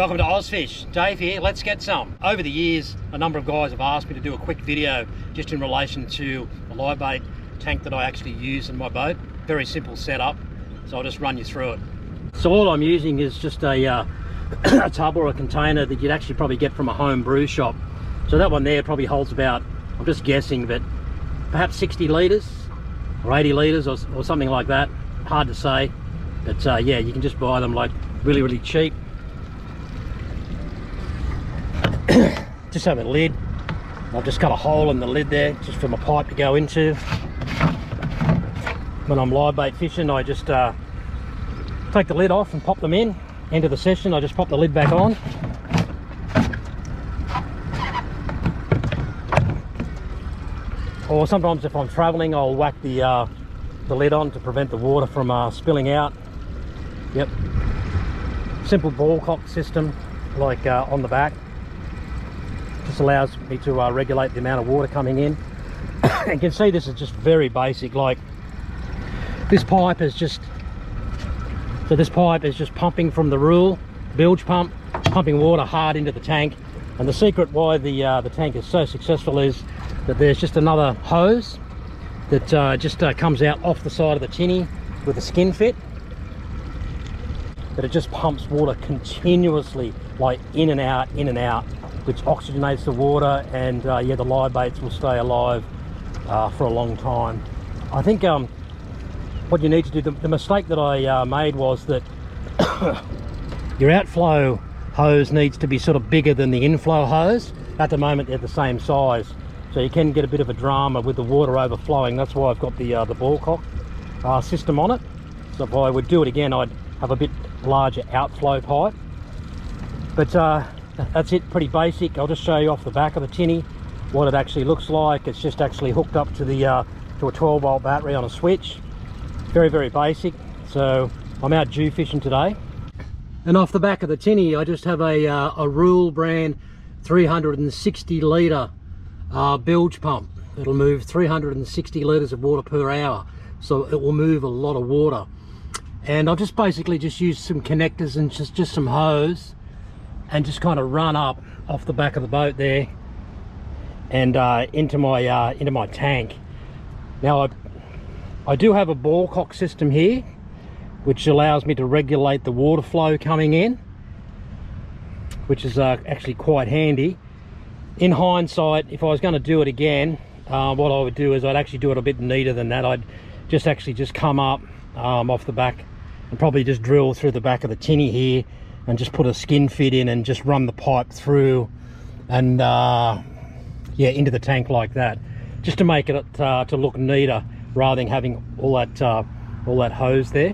Welcome to Ozfish. Dave here, let's get some. Over the years, a number of guys have asked me to do a quick video just in relation to the live bait tank that I actually use in my boat. Very simple setup, so I'll just run you through it. So all I'm using is just a, a tub or a container that you'd actually probably get from a home brew shop. So that one there probably holds about, I'm just guessing, but perhaps 60 litres or 80 litres or something like that. Hard to say, but yeah, you can just buy them like really cheap. Just have a lid. I've just cut a hole in the lid there just for my pipe to go into. When I'm live bait fishing, I just take the lid off and pop them in. End of the session, I just pop the lid back on. Or sometimes if I'm traveling, I'll whack the lid on to prevent the water from spilling out. Yep. Simple ball cock system, like on the back. Just allows me to regulate the amount of water coming in. And you can see this is just very basic. Like this pipe is just, so this pipe is just pumping from the rule bilge pump, pumping water hard into the tank. And the secret why the tank is so successful is that there's just another hose that just comes out off the side of the tinny with a skin fit, that it just pumps water continuously, like in and out, which oxygenates the water, and yeah, the live baits will stay alive for a long time. I think what you need to do, the mistake that I made was that your outflow hose needs to be sort of bigger than the inflow hose. At the moment they're the same size, so you can get a bit of a drama with the water overflowing. That's why I've got the ball cock system on it. So if I would do it again, I'd have a bit larger outflow pipe. But that's it, pretty basic. I'll just show you off the back of the tinny what it actually looks like. It's just actually hooked up to the to a 12-volt battery on a switch. Very basic. So I'm out Jew fishing today, and off the back of the tinny I just have a Rule brand 360 litre bilge pump. It'll move 360 litres of water per hour, so it will move a lot of water. And I'll just basically just use some connectors and just some hose, and just kind of run up off the back of the boat there and into my tank. Now I do have a ball cock system here, which allows me to regulate the water flow coming in, which is actually quite handy. In hindsight, if I was going to do it again, what I would do is I'd actually do it a bit neater than that. I'd just come up off the back and probably just drill through the back of the tinny here and just put a skin fit in and just run the pipe through and yeah, into the tank like that, just to make it to look neater rather than having all that hose there.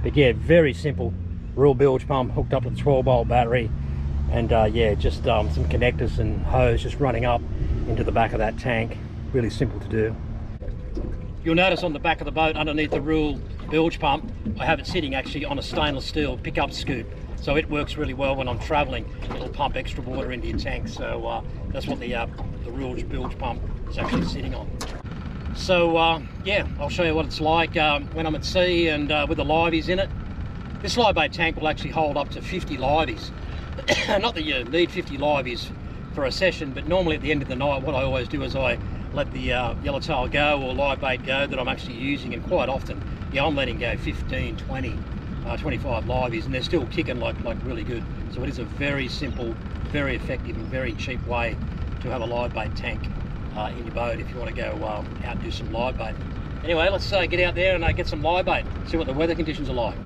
But yeah, very simple Rule bilge pump hooked up to the 12-volt battery, and yeah, just some connectors and hose just running up into the back of that tank. Really simple to do. You'll notice on the back of the boat underneath the Rule bilge pump, I have it sitting actually on a stainless steel pickup scoop, so it works really well when I'm traveling. It'll pump extra water into your tank, so that's what the Rule bilge pump is actually sitting on. So yeah, I'll show you what it's like when I'm at sea and with the liveys in it. This live bait tank will actually hold up to 50 liveys. Not that you need 50 liveys for a session, but normally at the end of the night what I always do is I let the yellowtail go or live bait go that I'm actually using, and quite often, yeah, I'm letting go 15, 20, 25 liveys, and they're still kicking like really good. So it is a very simple, very effective and very cheap way to have a live bait tank in your boat if you want to go out and do some live bait. Anyway, let's get out there and get some live bait, see what the weather conditions are like.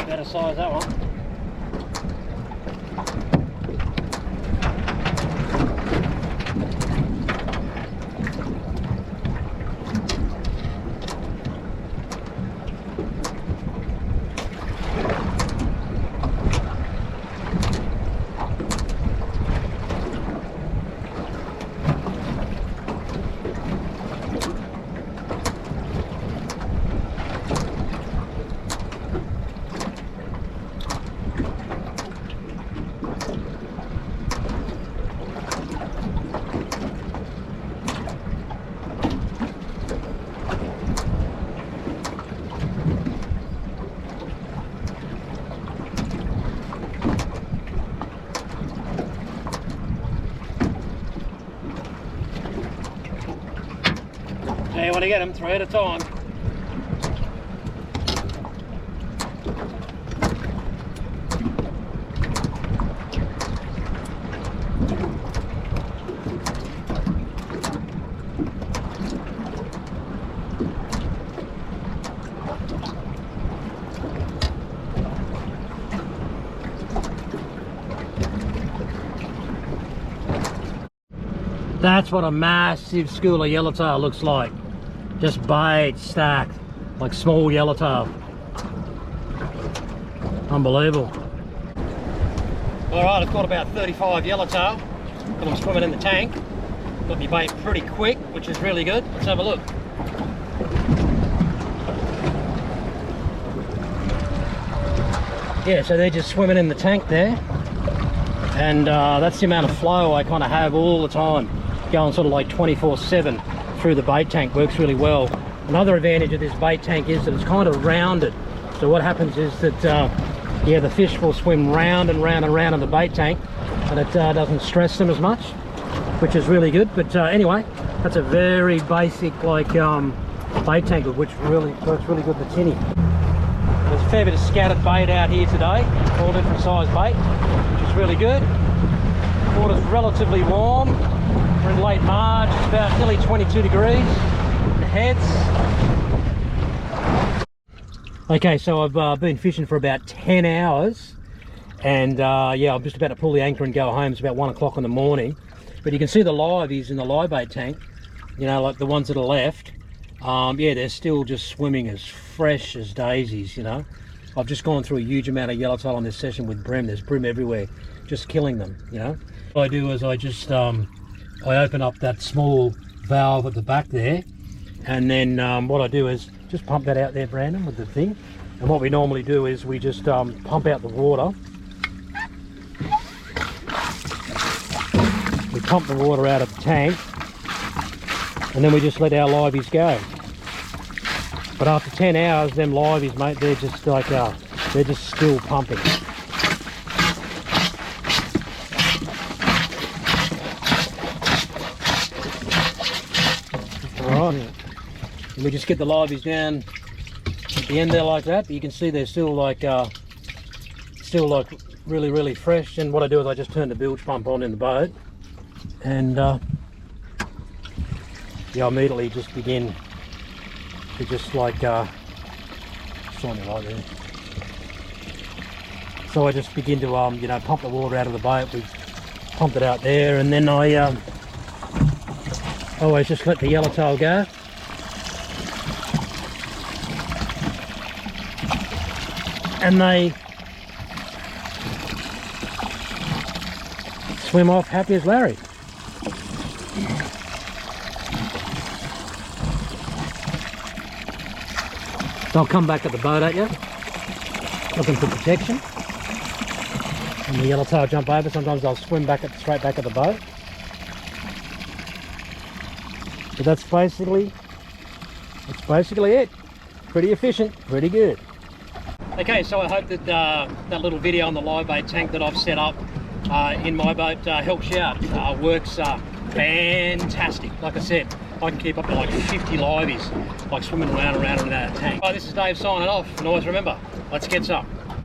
Better size, that one. to get them 3 at a time. That's what a massive school of yellowtail looks like. Just bait stacked like small yellowtail. Unbelievable. Alright, I've caught about 35 yellowtail. Got them swimming in the tank. Got me bait pretty quick, which is really good. Let's have a look. Yeah, so they're just swimming in the tank there. And that's the amount of flow I kind of have all the time. Going sort of like 24/7 through the bait tank. Works really well. Another advantage of this bait tank is that it's kind of rounded. So what happens is that yeah, the fish will swim round and round and round in the bait tank, and it doesn't stress them as much, which is really good. But anyway, that's a very basic like bait tank, which really works really good with the tinny. There's a fair bit of scattered bait out here today, all different size bait, which is really good. Water's relatively warm. We're in late March, it's about nearly 22 degrees. The heads. Okay, so I've been fishing for about 10 hours, and yeah, I'm just about to pull the anchor and go home. It's about 1 o'clock in the morning. But you can see the liveys in the live bait tank, you know, like the ones that are left. Yeah, they're still just swimming as fresh as daisies, you know. I've just gone through a huge amount of yellowtail on this session with brim. There's brim everywhere, just killing them, you know. What I do is I just I open up that small valve at the back there, and then what I do is just pump that out there, Brandon, with the thing. And what we normally do is we just pump out the water. We pump the water out of the tank, and then we just let our liveys go. But after 10 hours, them liveys, mate, they're just like, they're just still pumping. Alright, and we just get the liveys down at the end there like that, but you can see they're still like really fresh. And what I do is I just turn the bilge pump on in the boat, and yeah, I immediately just begin to just like shine the light there. So I just begin to you know, pump the water out of the boat. We pumped it out there, and then I always just let the yellowtail go. And they swim off happy as Larry. They'll come back at the boat at you, looking for protection. And the yellowtail jump over. Sometimes they'll swim back straight back at the boat. But that's basically it. Pretty efficient, pretty good. Okay, so I hope that that little video on the live bait tank that I've set up in my boat helps you out. Works fantastic. Like I said, I can keep up to like 50 liveys, like swimming around in that tank. This is Dave signing off, and always remember, let's get some.